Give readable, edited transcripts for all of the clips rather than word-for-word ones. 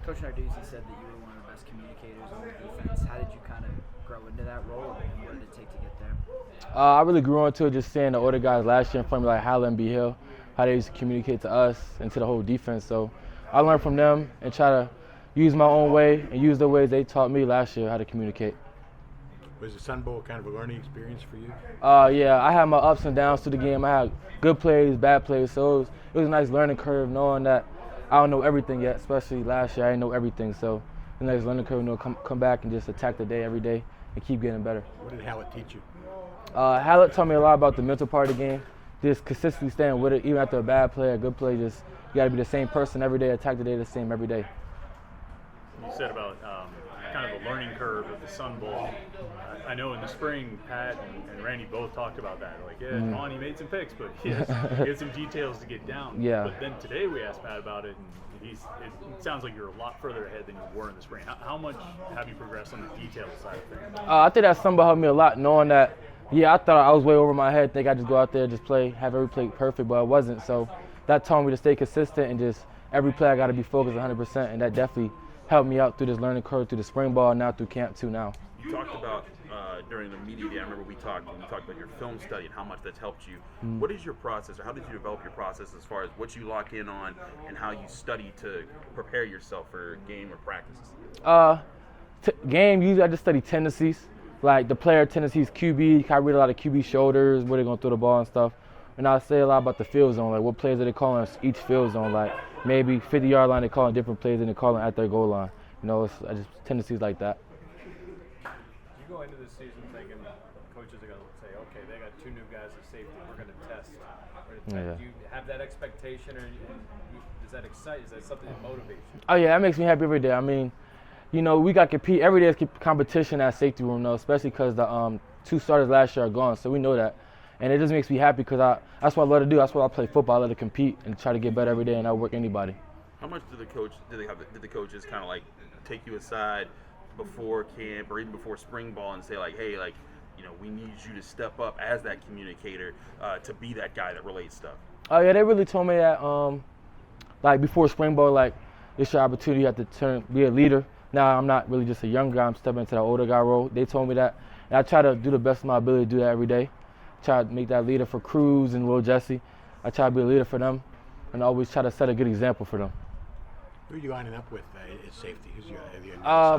Coach Narduzzi said that you were one of the best communicators on the defense. How did you kind of grow into that role, and what did it take to get there? I really grew into it just seeing the older guys last year in front of me, like Howland and B. Hill, how they used to communicate to us and to the whole defense. So I learned from them and try to use my own way and use the ways they taught me last year how to communicate. Was the Sun Bowl kind of a learning experience for you? Yeah, I had my ups and downs to the game. I had good plays, bad plays, so it was a nice learning curve knowing that I don't know everything yet, especially last year I didn't know everything. So it's a nice learning curve, come back and just attack the day every day and keep getting better. What did Hallett teach you? Hallett taught me a lot about the mental part of the game, just consistently staying with it, even after a bad play, a good play, just you got to be the same person every day, attack the day the same every day. You said about kind of the learning curve of the Sun Bowl. I know in the spring, Pat and Randy both talked about that. Like, yeah, Javon, he made some picks, but he had some details to get down. Yeah. But then today we asked Pat about it, and it sounds like you're a lot further ahead than you were in the spring. How much have you progressed on the detail side of things? I think that Sun Bowl helped me a lot, knowing that, I thought I was way over my head, think I just go out there, just play, have every play perfect, but I wasn't. So that taught me to stay consistent and just every play I got to be focused 100%, and that definitely helped me out through this learning curve, through the spring ball, and now through camp too now. You talked about during the media day, I remember we talked about your film study and how much that's helped you. What is your process, or how did you develop your process as far as what you lock in on and how you study to prepare yourself for game or practices? Game, usually I just study tendencies, like the player tendencies, QB. I read a lot of QB shoulders, where they're going to throw the ball and stuff. And I say a lot about the field zone, like what plays are they calling each field zone, like maybe 50-yard line, they're calling different plays than they're calling at their goal line. It's just tendencies like that. You go into this season thinking coaches are going to say, okay, they got two new guys at safety, we're going to test. Yeah. Do you have that expectation, or does that excite? Is that something that motivates you? Oh yeah, that makes me happy every day. I mean, we got to compete. Every day is competition at safety room, though, especially because the two starters last year are gone, so we know that. And it just makes me happy because that's what I love to do. That's why I play football. I love to compete and try to get better every day and outwork anybody. How much did the coaches kind of like take you aside before camp or even before spring ball and say like, hey, like, we need you to step up as that communicator to be that guy that relates stuff? Oh yeah, they really told me that like before spring ball, like it's your opportunity. You have to be a leader. Now I'm not really just a young guy. I'm stepping into the older guy role. They told me that, and I try to do the best of my ability to do that every day. Try to make that leader for Cruz and Lil Jesse. I try to be a leader for them, and always try to set a good example for them. Who are you lining up with at safety? Who's your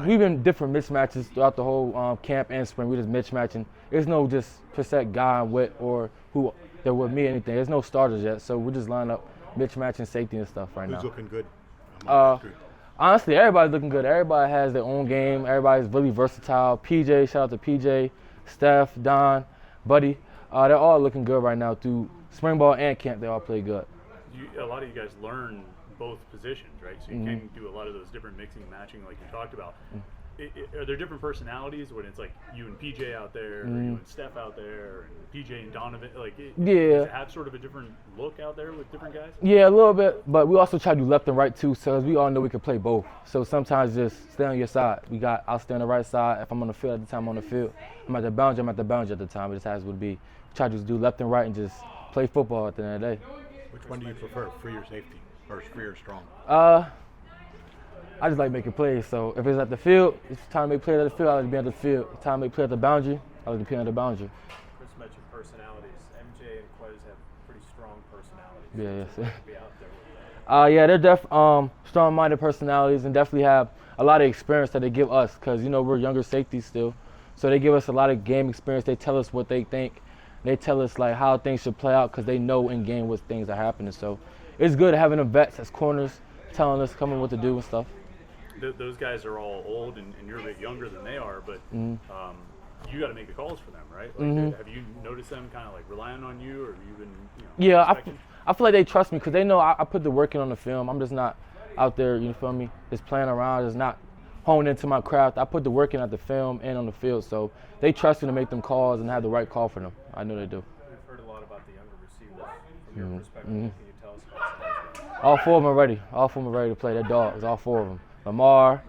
we've been different mismatches throughout the whole camp and spring. We just mismatching. There's no just percent guy with or who they're with me or anything. There's no starters yet, so we're just lining up mismatching safety and stuff right now. Who's looking good? Honestly, everybody's looking good. Everybody has their own game. Everybody's really versatile. PJ, shout out to PJ, Steph, Don, Buddy. They're all looking good right now through spring ball and camp. They all play good. A lot of you guys learn both positions, right? So you can do a lot of those different mixing and matching like you talked about. Are there different personalities when it's like you and PJ out there, or you and Steph out there, and PJ and Donovan? Like, does it have sort of a different look out there with different guys? Yeah, a little bit, but we also try to do left and right too, so we all know we can play both. So sometimes just stay on your side. I'll stay on the right side. If I'm on the field at the time, I'm on the field. I'm at the boundary at the time. It just has to be. Try to just do left and right and just play football at the end of the day. Which one do you prefer, free or safety, or free or strong? I just like making plays. So if it's at the field, it's time to make plays at the field. I like to be at the field. It's time to make plays at the boundary. I like to be on the boundary. Chris mentioned personalities. MJ and Quez have pretty strong personalities. Yeah, yes. Be out there with that. Yeah, they're strong-minded personalities and definitely have a lot of experience that they give us because, we're younger safeties still. So they give us a lot of game experience. They tell us what they think. They tell us like how things should play out because they know in game what things are happening. So it's good having them vets as corners telling us what to do and stuff. Those guys are all old and you're a bit younger than they are, but you got to make the calls for them, right? Like, have you noticed them kind of like relying on you, or have you been? Yeah, I feel like they trust me because they know I put the work in on the film. I'm just not out there, you feel me, just playing around, just not honed into my craft. I put the work in at the film and on the field, so they trust me to make them calls and have the right call for them. I know they do. We've heard a lot about the younger receivers. From your perspective, can you tell us about some of that? All four of them are ready. All four of them are ready to play. They're dogs, all four of them. Lamar,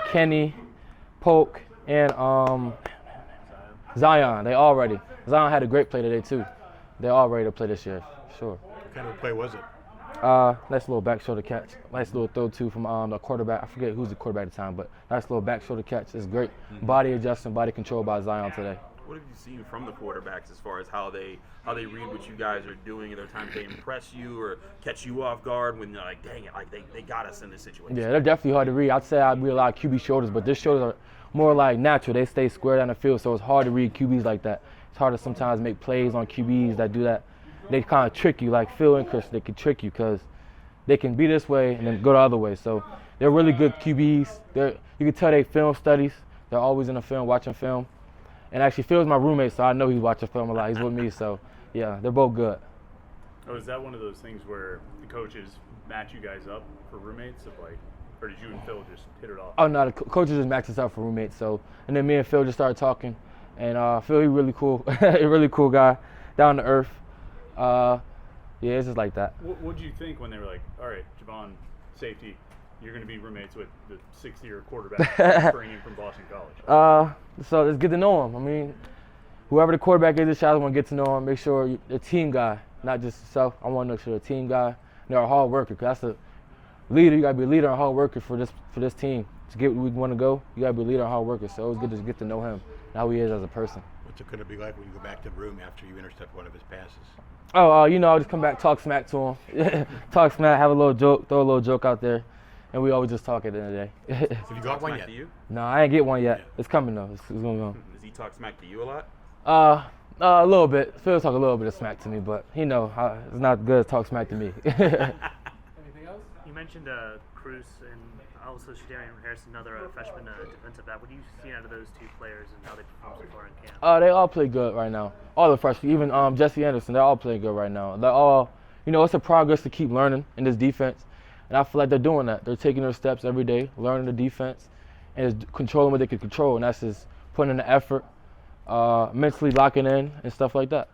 Kenny, Polk, and Zion. They all ready. Zion had a great play today too. They're all ready to play this year, sure. What kind of a play was it? Nice little back shoulder catch. Nice little throw too from the quarterback. I forget who's the quarterback at the time, but nice little back shoulder catch. It's great. Body adjusting, body control by Zion today. What have you seen from the quarterbacks as far as how they read what you guys are doing? Are there times they impress you or catch you off guard when you're like, dang it, like they got us in this situation? Yeah, they're definitely hard to read. I'd say I'd read a lot of QB shoulders, but their shoulders are more like natural. They stay square down the field, so it's hard to read QBs like that. It's hard to sometimes make plays on QBs that do that. They kind of trick you, like Phil and Chris. They can trick you because they can be this way and then go the other way. So they're really good QBs. You can tell they film studies. They're always in the film, watching film. And actually, Phil's my roommate, so I know he's watching film a lot. He's with me, so yeah, they're both good. Oh, is that one of those things where the coaches match you guys up for roommates, or did you and Phil just hit it off? Oh no, the coaches just matched us up for roommates. So, and then me and Phil just started talking, and Phil, he's really cool, a really cool guy, down to earth. Yeah, it's just like that. What did you think when they were like, all right, Javon, safety, you're going to be roommates with the 6th-year quarterback bringing from Boston College? So it's good to know him. I mean, whoever the quarterback is, this shot, I want to get to know him. Make sure you're a team guy, not just yourself. I want to make sure you're a team guy. They're a hard worker. Cause that's a leader. You got to be a leader and a hard worker for this team. To get where we want to go, you got to be a leader and a hard worker. So it's good to get to know him and how he is as a person. What's it going to be like when you go back to the room after you intercept one of his passes? Oh, I'll just come back, talk smack to him. Talk smack, have a little joke, throw a little joke out there. And we always just talk at the end of the day. Have you got one yet? To you? No, I ain't get one yet. It's coming though. It's gonna go. Does he talk smack to you a lot? A little bit. Phil talk a little bit of smack to me, but he know it's not good to talk smack to me. Anything else? You mentioned Cruz and also Shadarian Harrison, another freshman defensive back. What do you see out of those two players and how they perform so far in camp? They all play good right now. All the freshmen, even Jesse Anderson, they're all playing good right now. They're all, it's a progress to keep learning in this defense. And I feel like they're doing that. They're taking their steps every day, learning the defense, and just controlling what they can control. And that's just putting in the effort, mentally locking in, and stuff like that.